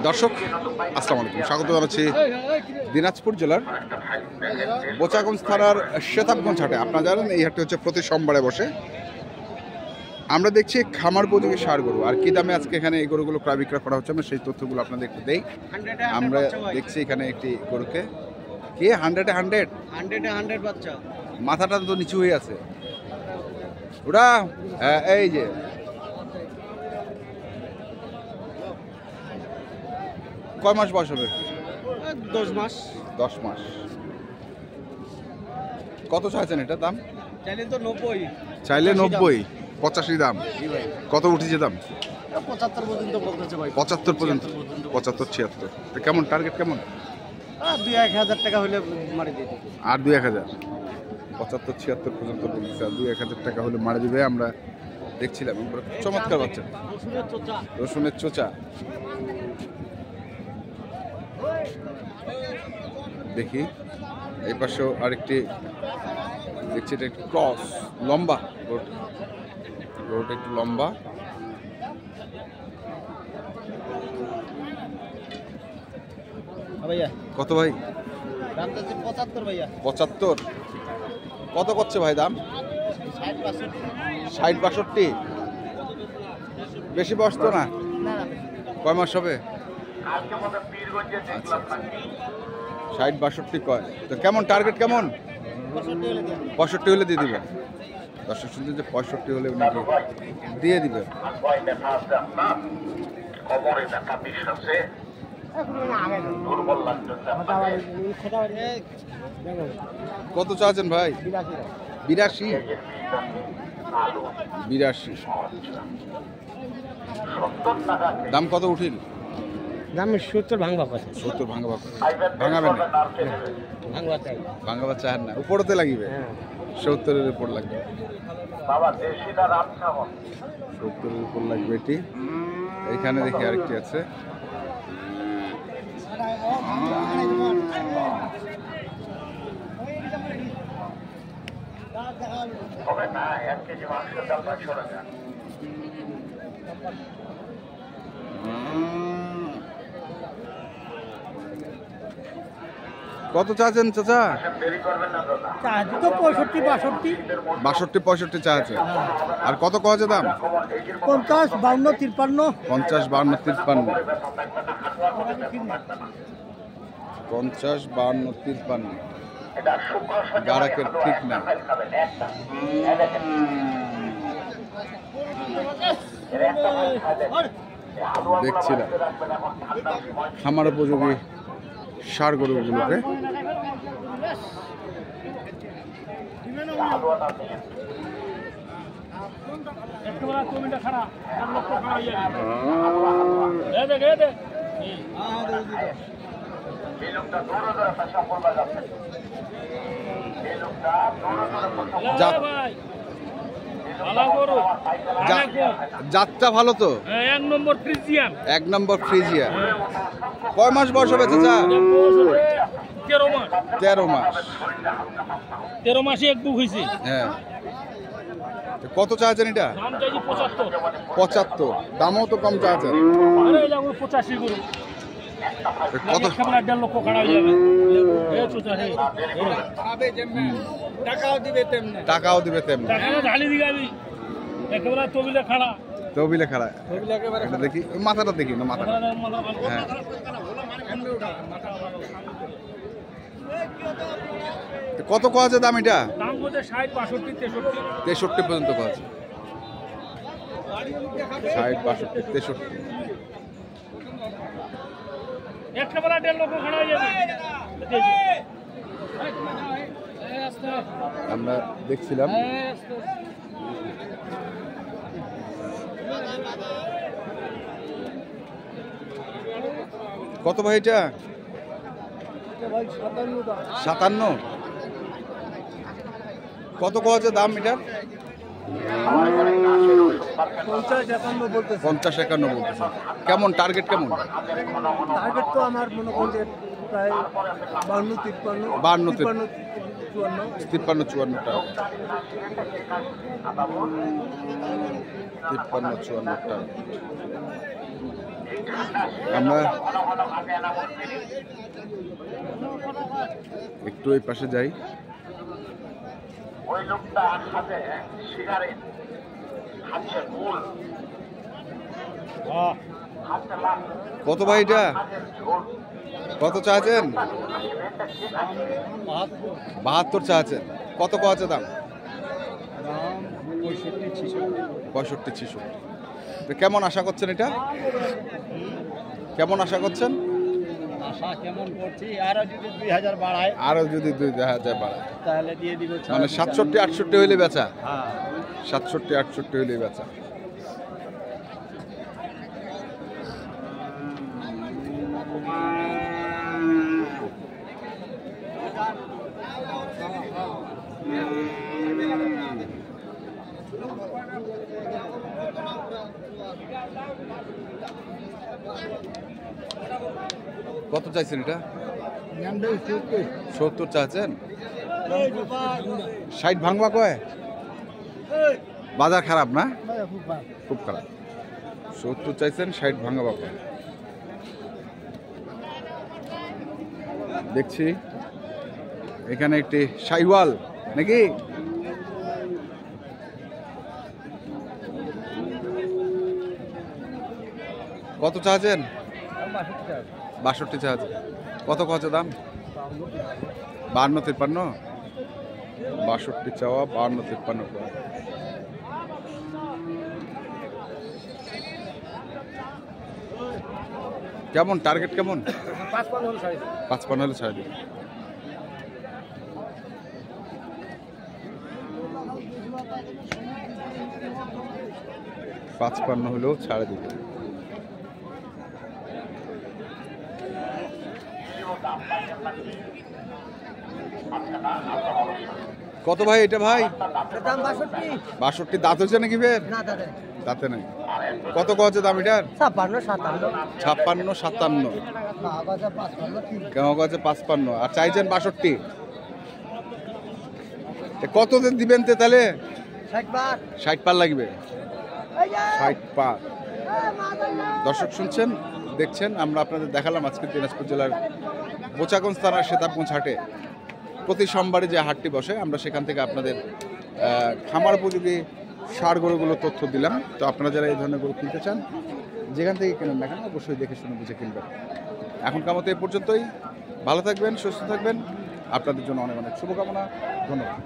দর্শক আসসালামু আলাইকুম, স্বাগত জানাচ্ছি দিনাজপুর জেলার বোচাগঞ্জ থানার শেতাবগঞ্জ হাটে। আপনারা জানেন এই হাটে হচ্ছে প্রতি সোমবারে বসে। আমরা দেখছি খামার উপযোগী ষাঁড় গরু আর কি দামে আজকে এখানে এই গরুগুলো ক্রয় বিক্রয় করা হচ্ছে, আমরা সেই তথ্যগুলো আপনাদের একটু দেই। আমরা দেখছি এখানে একটি গরুকে কি 100 বাচ্চা, মাথাটা তো নিচু হয়ে আছে ওরা। এই যে কয় মাস বয়স হবে? 10 মাস। 10 মাস। কত চাইছেন এটা দাম? চাইলে তো 90, চাইলে 90, 85 দাম। কত উঠেছে দাম? 75 পর্যন্ত বলতেছে ভাই। 75 পর্যন্ত, 75 76। তো কেমন টার্গেট কেমন? 2-1000 টাকা হলে মারি দিয়ে দিই। আর 2-1000, 75 76 পর্যন্ত বলতেছে। আর 2-1000 টাকা হলে মারা দিবে। আমরা দেখছিলাম চমৎকার বাচ্চা, রসুনের চোচা। দেখি এই পাশেও আরেকটি দেখছি, এটা একটু ক্রস, লম্বা রোড একটু লম্বা। ভাইয়া কত ভাই? দাম তো 75 ভাইয়া। 75। কত করছে ভাই দাম? 60-62। বেশি বয়স তো না? কয় মাস হবে? 60-62 কয়। তো কেমন টার্গেট কেমন? 65 হলে দিয়ে দিবেন। দর্শক শুনছেন যে 65 হলে নাকি দিয়ে দিবেন। কত চাচ্ছেন ভাই? 82। 82 দাম কত উঠিল? দাম 70 ভাঙবা পাচ্ছে। 70 ভাঙাবেন না? ভাঙাবার চাহেন না? উপরতে লাগিবে? 70-এর উপর লাগবে। 70-এর উপর লাগবে এটি। এইখানে দেখি আরেকটি আছে। কত চাচ্ছেন চাচা? 62-65 চাচ্ছে। আর কত কছে দাম? 50, 52, 53। 50, 52, 53। 50, 52, 53। গাড়াকের ঠিক না। দেখছিলাম খামার উপযোগী ষাঁড় গরুগুলোকে। জাতটা ভালো তো? 1 নম্বর ফ্রিজিয়ান। 1 নম্বর ফ্রিজিয়ান। কয় মাস বয়স হবে চাচা? 13 মাস। 13 মাস। 13 মাসে এক বুক হয়েছে। হ্যাঁ। কত চাচ্ছেন এটা? দাম চাইছি 75। 75। দামও তো কম চাচ্ছেন। আরে এই লাগো 85 গরু। কত? খাবার 1.5 লক্ষ খাড়া হয়ে যাবে। এ চোচা হে। খাবে যেমন টাকাও দিবে তেমনি। টাকাও দিবে তেমনি। টাকা ঢালি দিগাবি। একেবারে তবিলে খাড়া। তবিলে খাড়া। তবিলে একেবারে দেখি মাথাটা দেখি না, মাথাটা। হ্যাঁ। কত কছে দাম এটা? দাম বলতে 60, 65, 63। 63 পর্যন্ত কছে। 60, 62, 63। একেবারে 1.5 লক্ষ খাড়া হয়ে যাবে। আমরা দেখছিলাম কত ভাই এটা? 57। কত কছে দাম এটার? 50-51 বলতেছে। 50-51 বলতেছে। কেমন টার্গেট কেমন? টার্গেট তো আমার মনে করেন যে প্রায় 52-53। 53-54 টাকা। 53-54 টাকা। আমরা একটু এই পাশে যাই। ওই লোকটা হাতে সিগারেট খাচ্ছে গোল হাতে লাল কত ভাই এটা? ঝোল কত চাচ্ছেন? 72 চাচ্ছেন। কত আছে দাম? 65-66। তো কেমন আশা করছেন এটা? কেমন আশা করছেন? আশা কেমন করছি, আরো যদি 2000 বাড়ায় আরো যদি 2000 বাড়ায় তাহলে দিয়ে দিব। মানে 67-68 হইলে বেচা। হ্যাঁ 67-68 হইলে বেচা। কত চাইছেন এটা? 70 চাচ্ছেন। 60 ভাঙবা কয়? বাজার খারাপ না? খুব খারাপ। 70 চাইছেন, 60 ভাঙবা কয়? দেখছি এখানে একটি শাইওয়াল নাকি? কত চাচ্ছেন? 62 চাচ্ছেন। কত কত দাম? 52-53। 62 চাওয়া, 52-53 করে। কেমন টার্গেট কেমন? 55 হলে ছাড়ে দিন। 55 হলেও ছাড়ে দিবে। কত ভাই এটা ভাই? 62 দাঁত হচ্ছে নাকি ফের? দাঁতে নাই। কত কছে দাম এটার? 56-57। কেমন কছে 55 আর চাইছেন 62। কত দিবেন তে তাহলে? 60 পার লাগবে। 60 পার। দর্শক শুনছেন, দেখছেন, আমরা আপনাদের দেখালাম আজকে দিনাজপুর জেলার বোচাগঞ্জ থানার সেতাবগঞ্জ হাটে প্রতি সোমবারে যে হাটটি বসে, আমরা সেখান থেকে আপনাদের খামার উপযোগী ষাঁড় গরুগুলোর তথ্য দিলাম। তো আপনারা যারা এই ধরনের গরু কিনতে চান, যেখান থেকে কেনেন না কেন, অবশ্যই দেখে শুনে বুঝে কিনবেন। এখনকার মতো এই পর্যন্তই। ভালো থাকবেন, সুস্থ থাকবেন। আপনাদের জন্য অনেক অনেক শুভকামনা। ধন্যবাদ।